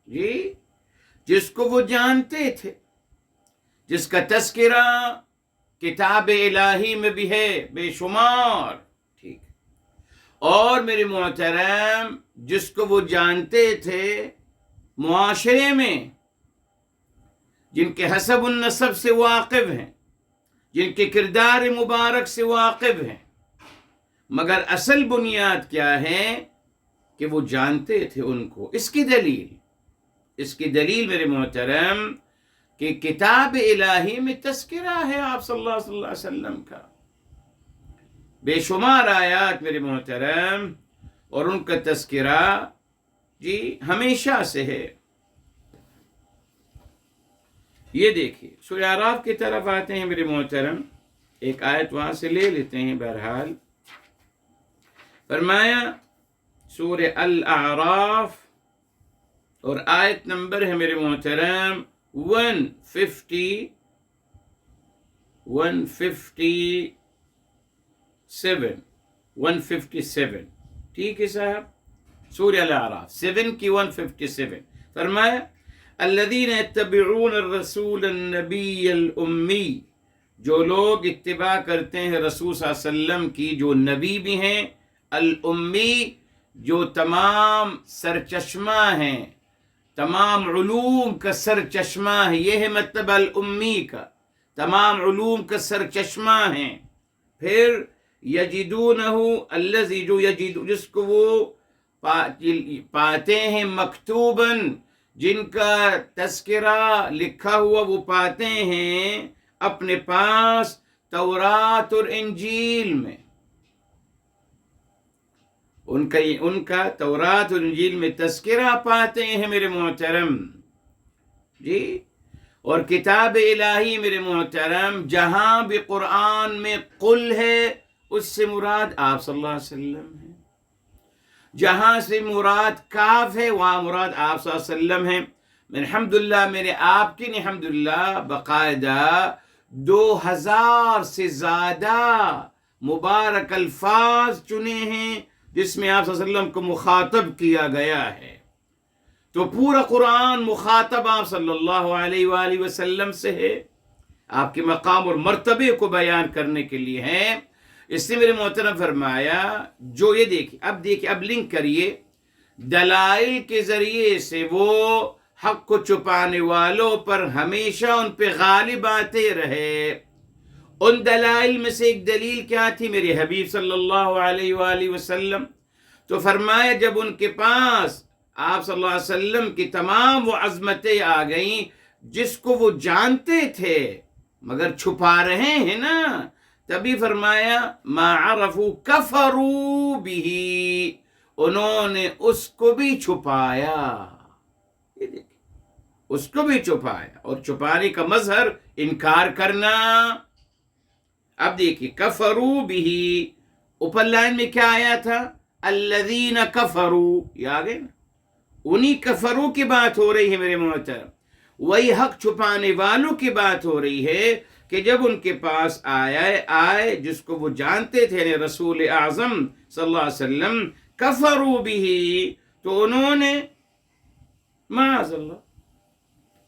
جی جس کو وہ جانتے تھے، جس کا تذکرہ کتاب الہی میں بھی ہے بے شمار، ٹھیک، اور میرے محترم جس کو وہ جانتے تھے معاشرے میں، جن کے حسب النسب سے واقف ہیں، جن کے کردار مبارک سے واقف ہیں، مگر اصل بنیاد کیا ہے کہ وہ جانتے تھے ان کو۔ اس کی دلیل میرے محترم کہ کتاب الہی میں تذکرہ ہے آپ صلی اللہ علیہ وسلم کا، بے شمار آیات میرے محترم، اور ان کا تذکرہ جی ہمیشہ سے ہے۔ یہ دیکھیے سورہ اعراف کی طرف آتے ہیں میرے محترم، ایک آیت وہاں سے لے لیتے ہیں۔ بہرحال فرمایا سورہ الاعراف اور آیت نمبر ہے میرے محترم 157، ٹھیک ہے صاحب، سورہ الاعراف 7 کی 157 فرمایا الذین یتبعون الرسول النبی الامی، جو لوگ اتباع کرتے ہیں رسول صلی اللہ علیہ وسلم کی، جو نبی بھی ہیں، الامی جو تمام سرچشمہ ہیں، تمام علوم کا سرچشمہ ہے، یہ ہے مطلب الامی کا، تمام علوم کا سرچشمہ ہیں۔ پھر یجدونہ الذی، جو جس کو وہ پاتے ہیں، مکتوباً جن کا تذکرہ لکھا ہوا وہ پاتے ہیں اپنے پاس تورات اور انجیل میں، ان کا تورات اور انجیل میں تذکرہ پاتے ہیں میرے محترم، جی، اور کتاب الہی میرے محترم جہاں بھی قرآن میں قل ہے اس سے مراد آپ صلی اللہ علیہ وسلم ہے، جہاں سے مراد کاف ہے وہاں مراد آپ صلی اللہ علیہ وسلم ہے۔ الحمدللہ میرے آپ کی الحمدللہ باقاعدہ 2000 سے زیادہ مبارک الفاظ چنے ہیں جس میں آپ صلی اللہ علیہ وسلم کو مخاطب کیا گیا ہے۔ تو پورا قرآن مخاطب آپ صلی اللہ علیہ وآلہ وسلم سے ہے، آپ کے مقام اور مرتبے کو بیان کرنے کے لیے ہے۔ اس نے میرے محترم فرمایا، جو یہ دیکھیے اب لنک کریے، دلائل کے ذریعے سے وہ حق کو چھپانے والوں پر ہمیشہ ان پہ غالب آتے رہے۔ ان دلائل میں سے ایک دلیل کیا تھی؟ میرے حبیب صلی اللہ علیہ وآلہ وسلم، تو فرمایا جب ان کے پاس آپ صلی اللہ علیہ وسلم کی تمام وہ عظمتیں آ گئیں جس کو وہ جانتے تھے مگر چھپا رہے ہیں نا، تبھی فرمایا ما عرفوا کفروا به، انہوں نے اس کو بھی چھپایا۔ یہ دیکھیں، اس کو بھی چھپایا، اور چھپانے کا مظہر انکار کرنا۔ اب دیکھیے کفروا به، اوپر لائن میں کیا آیا تھا؟ الذین کفروا، یہ آگے نا، انہی کفروں کی بات ہو رہی ہے میرے محترم، وہی حق چھپانے والوں کی بات ہو رہی ہے کہ جب ان کے پاس آئے جس کو وہ جانتے تھے، یعنی رسول اعظم صلی اللہ علیہ وسلم، کفروا به، تو انہوں نے معاذ اللہ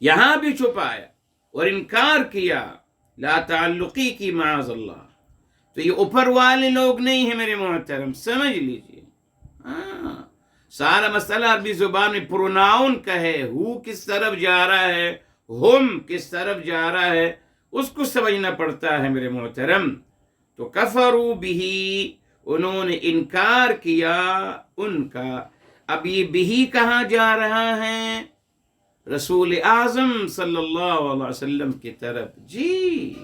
یہاں بھی چھپایا اور انکار کیا، لا تعلقی کی، معاذ اللہ۔ تو یہ اوپر والے لوگ نہیں ہیں میرے محترم، سمجھ لیجئے۔ سارا مسئلہ عربی زبان میں پروناؤن کا ہے، ہو کس طرف جا رہا ہے، ہم کس طرف جا رہا ہے، اس کو سمجھنا پڑتا ہے میرے محترم۔ تو کفروا به، انہوں نے انکار کیا ان کا۔ اب یہ بھی کہاں جا رہا ہے؟ رسول اعظم صلی اللہ علیہ وسلم کی طرف۔ جی،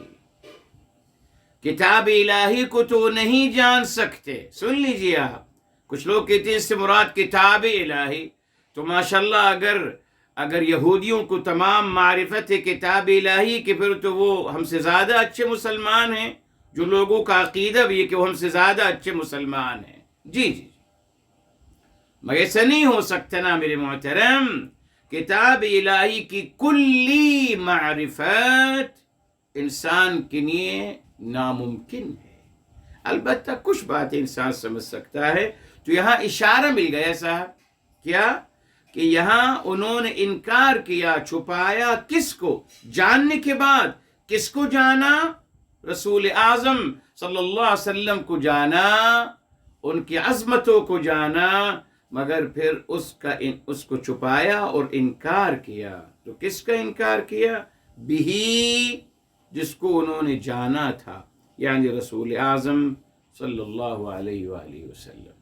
کتاب الہی کو تو نہیں جان سکتے، سن لیجیے آپ۔ کچھ لوگ کہتے ہیں اس سے مراد کتاب الہی، تو ماشاءاللہ اگر یہودیوں کو تمام معرفت ہے کتاب الہی کی، پھر تو وہ ہم سے زیادہ اچھے مسلمان ہیں۔ جو لوگوں کا عقیدہ بھی ہے کہ وہ ہم سے زیادہ اچھے مسلمان ہیں۔ جی، مگر ایسا نہیں ہو سکتا نا میرے محترم۔ کتاب الہی کی کلی معرفت انسان کے لیے ناممکن ہے، البتہ کچھ باتیں انسان سمجھ سکتا ہے۔ تو یہاں اشارہ مل گیا صاحب، کیا کہ یہاں انہوں نے انکار کیا، چھپایا کس کو؟ جاننے کے بعد کس کو جانا؟ رسول اعظم صلی اللہ علیہ وسلم کو جانا، ان کی عظمتوں کو جانا، مگر پھر اس کو چھپایا اور انکار کیا۔ تو کس کا انکار کیا؟ بھی، جس کو انہوں نے جانا تھا، یعنی رسول اعظم صلی اللہ علیہ وآلہ وسلم۔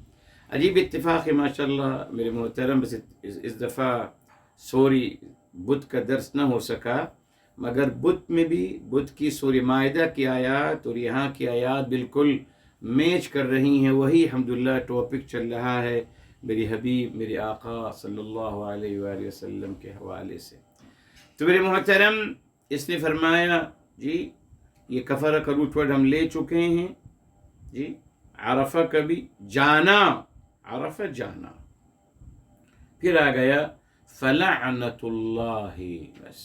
عجیب اتفاق ہے ماشاءاللہ میرے محترم، بس اس دفعہ سوری بدھ کا درس نہ ہو سکا، مگر بدھ میں بھی بدھ کی سورہ مائدہ کی آیات اور یہاں کی آیات بالکل میچ کر رہی ہیں۔ وہی الحمدللہ ٹاپک چل رہا ہے میری حبیب، میرے آقا صلی اللہ علیہ وآلہ وسلم کے حوالے سے۔ تو میرے محترم، اس نے فرمایا جی یہ کفر کا روٹ ورڈ ہم لے چکے ہیں جی، عرفہ کا بھی، جانا، عرفہ جانا، پھر آ گیا فلعنت اللہ، بس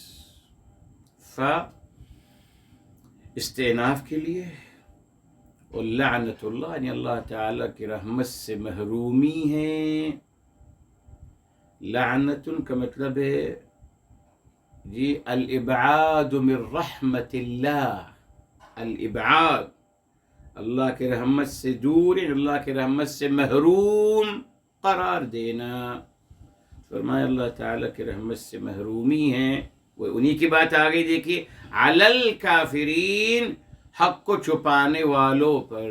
استئناف کے لیے، اور لعنت اللہ یعنی اللہ تعالیٰ کی رحمت سے محرومی ہے۔ لعنت کا مطلب ہے جی الابعاد من رحمت اللہ، الابعاد، اللہ کے رحمت سے دور، اللہ کے رحمت سے محروم قرار دینا۔ فرمایا اللہ تعالیٰ کی رحمت سے محرومی ہے، وہ انہی کی بات آ گئی، دیکھیے، علی الکافرین، حق کو چھپانے والوں پر۔